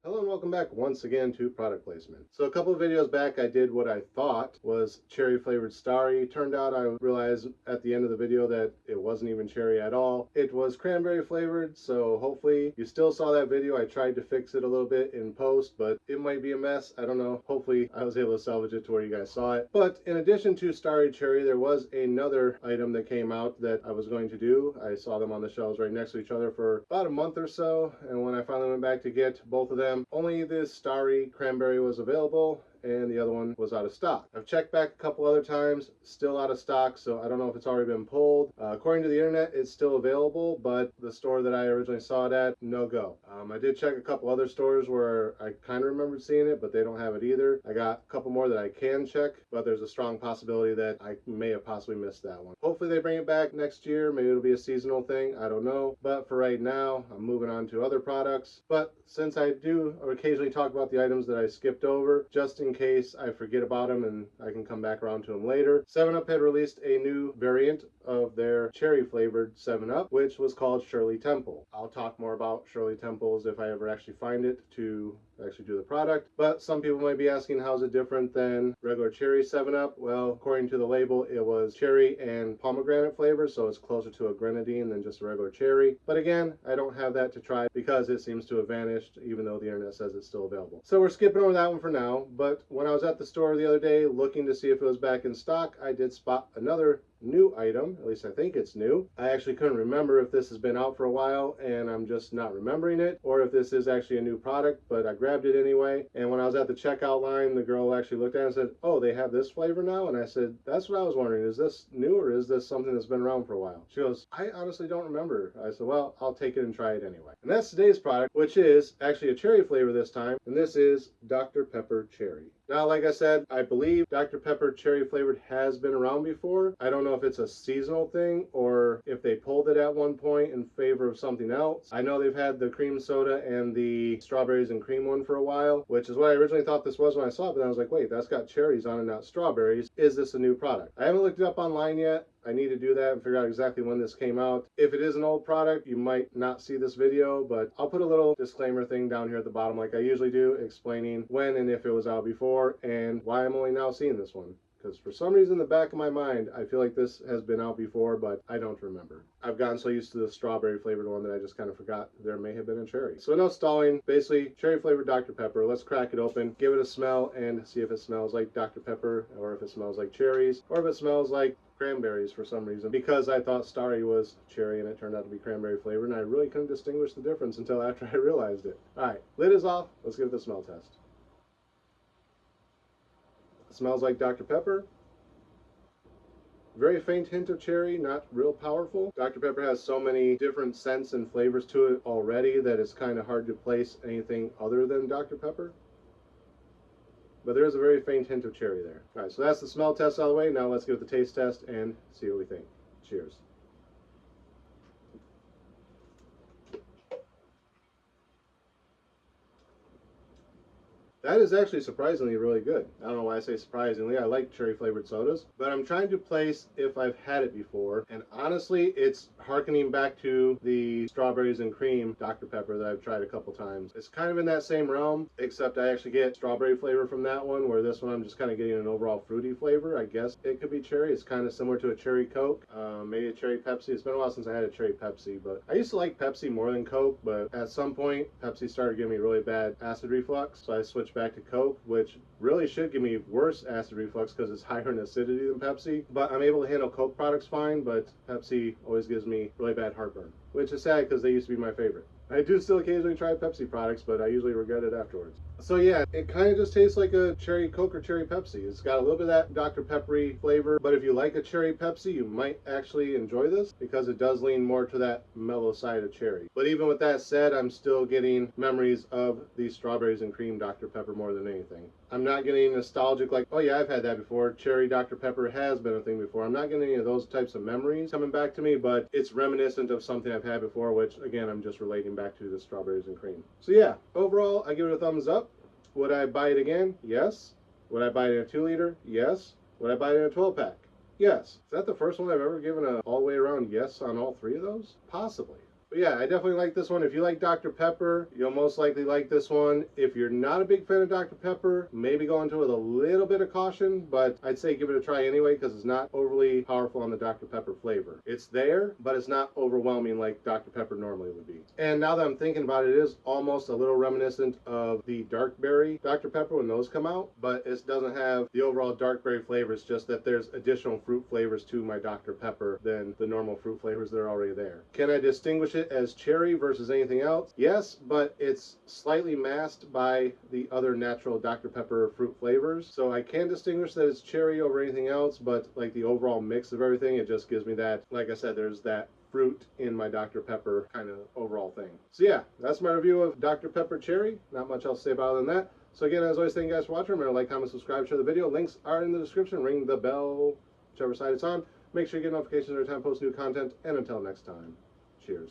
Hello and welcome back once again to product placement. So a couple of videos back I did what I thought was cherry flavored Starry. Turned out I realized at the end of the video that it wasn't even cherry at all. It was cranberry flavored, so hopefully you still saw that video. I tried to fix it a little bit in post, but it might be a mess. I don't know. Hopefully I was able to salvage it to where you guys saw it. But in addition to Starry Cherry, there was another item that came out that I was going to do. I saw them on the shelves right next to each other for about a month or so, and when I finally went back to get both of them, only this Starry Cranberry was available and the other one was out of stock. I've checked back a couple other times, still out of stock, so I don't know if it's already been pulled. According to the internet, it's still available, but the store that I originally saw it at, no go. I did check a couple other stores where I kind of remembered seeing it, but they don't have it either. I got a couple more that I can check, but there's a strong possibility that I may have possibly missed that one. Hopefully they bring it back next year. Maybe it'll be a seasonal thing. I don't know. But for right now, I'm moving on to other products. But since I do occasionally talk about the items that I skipped over, just in case I forget about them and I can come back around to them later, 7-Up had released a new variant of their cherry flavored 7-Up, which was called Shirley Temple. I'll talk more about Shirley Temples if I ever actually find it to actually do the product. But some people might be asking, how's it different than regular cherry 7-Up? Well, according to the label, it was cherry and pomegranate flavor, so it's closer to a grenadine than just a regular cherry. But again, I don't have that to try because it seems to have vanished, even though the internet says it's still available. So we're skipping over that one for now. But when I was at the store the other day looking to see if it was back in stock, I did spot another new item. At least I think it's new. I actually couldn't remember if this has been out for a while and I'm just not remembering it, or if this is actually a new product, but I grabbed it anyway. And when I was at the checkout line, the girl actually looked at it and said, "Oh, they have this flavor now?" And I said, "That's what I was wondering. Is this new or is this something that's been around for a while?" She goes, "I honestly don't remember." I said, "Well, I'll take it and try it anyway." And that's today's product, which is actually a cherry flavor this time, and this is Dr. Pepper Cherry. Now, like I said, I believe Dr. Pepper cherry flavored has been around before. I don't know if it's a seasonal thing or if they pulled it at one point in favor of something else. I know they've had the cream soda and the strawberries and cream one for a while, which is what I originally thought this was when I saw it, but then I was like, wait, that's got cherries on it, not strawberries. Is this a new product? I haven't looked it up online yet. I need to do that and figure out exactly when this came out. If it is an old product, you might not see this video, but I'll put a little disclaimer thing down here at the bottom like I usually do, explaining when and if it was out before and why I'm only now seeing this one. Because for some reason in the back of my mind, I feel like this has been out before, but I don't remember. I've gotten so used to the strawberry flavored one that I just kind of forgot there may have been a cherry. So no stalling, basically cherry flavored Dr. Pepper. Let's crack it open, give it a smell, and see if it smells like Dr. Pepper, or if it smells like cherries, or if it smells like cranberries for some reason, because I thought Starry was cherry and it turned out to be cranberry flavored, and I really couldn't distinguish the difference until after I realized it. All right, lid is off. Let's give it the smell test. It smells like Dr. Pepper. Very faint hint of cherry, not real powerful. Dr. Pepper has so many different scents and flavors to it already that it's kind of hard to place anything other than Dr. Pepper. But there is a very faint hint of cherry there. All right, so that's the smell test out of the way. Now let's give it the taste test and see what we think. Cheers. That is actually surprisingly really good. I don't know why I say surprisingly. I like cherry flavored sodas, but I'm trying to place if I've had it before. And honestly, it's harkening back to the strawberries and cream Dr. Pepper that I've tried a couple times. It's kind of in that same realm, except I actually get strawberry flavor from that one, where this one I'm just kind of getting an overall fruity flavor. I guess it could be cherry. It's kind of similar to a cherry Coke, maybe a cherry Pepsi. It's been a while since I had a cherry Pepsi, but I used to like Pepsi more than Coke, but at some point, Pepsi started giving me really bad acid reflux, so I switched back to Coke, which really should give me worse acid reflux because it's higher in acidity than Pepsi. But I'm able to handle Coke products fine, but Pepsi always gives me really bad heartburn, which is sad because they used to be my favorite. I do still occasionally try Pepsi products, but I usually regret it afterwards. So yeah, it kind of just tastes like a cherry Coke or cherry Pepsi. It's got a little bit of that Dr. Peppery flavor, but if you like a cherry Pepsi, you might actually enjoy this because it does lean more to that mellow side of cherry. But even with that said, I'm still getting memories of the strawberries and cream Dr. Pepper more than anything. I'm not getting nostalgic like, oh yeah, I've had that before. Cherry Dr. Pepper has been a thing before. I'm not getting any of those types of memories coming back to me, but it's reminiscent of something I've had before, which again, I'm just relating back to the strawberries and cream. So yeah, overall, I give it a thumbs up. Would I buy it again? Yes. Would I buy it in a 2-liter? Yes. Would I buy it in a 12-pack? Yes. Is that the first one I've ever given a all the way around yes on all three of those? Possibly. But yeah, I definitely like this one. If you like Dr. Pepper, you'll most likely like this one. If you're not a big fan of Dr. Pepper, maybe go into it with a little bit of caution, but I'd say give it a try anyway because it's not overly powerful on the Dr. Pepper flavor. It's there, but it's not overwhelming like Dr. Pepper normally would be. And now that I'm thinking about it, it is almost a little reminiscent of the dark berry Dr. Pepper when those come out, but it doesn't have the overall dark berry flavor. It's just that there's additional fruit flavors to my Dr. Pepper than the normal fruit flavors that are already there. Can I distinguish it as cherry versus anything else? Yes, but it's slightly masked by the other natural Dr. Pepper fruit flavors. So I can distinguish that it's cherry over anything else, but like the overall mix of everything, it just gives me that, like I said, there's that fruit in my Dr. Pepper kind of overall thing. So yeah, that's my review of Dr. Pepper Cherry. Not much else to say about it than that. So again, as always, thank you guys for watching. Remember to like, comment, subscribe, share the video. Links are in the description. Ring the bell, whichever side it's on. Make sure you get notifications every time I post new content. And until next time, cheers.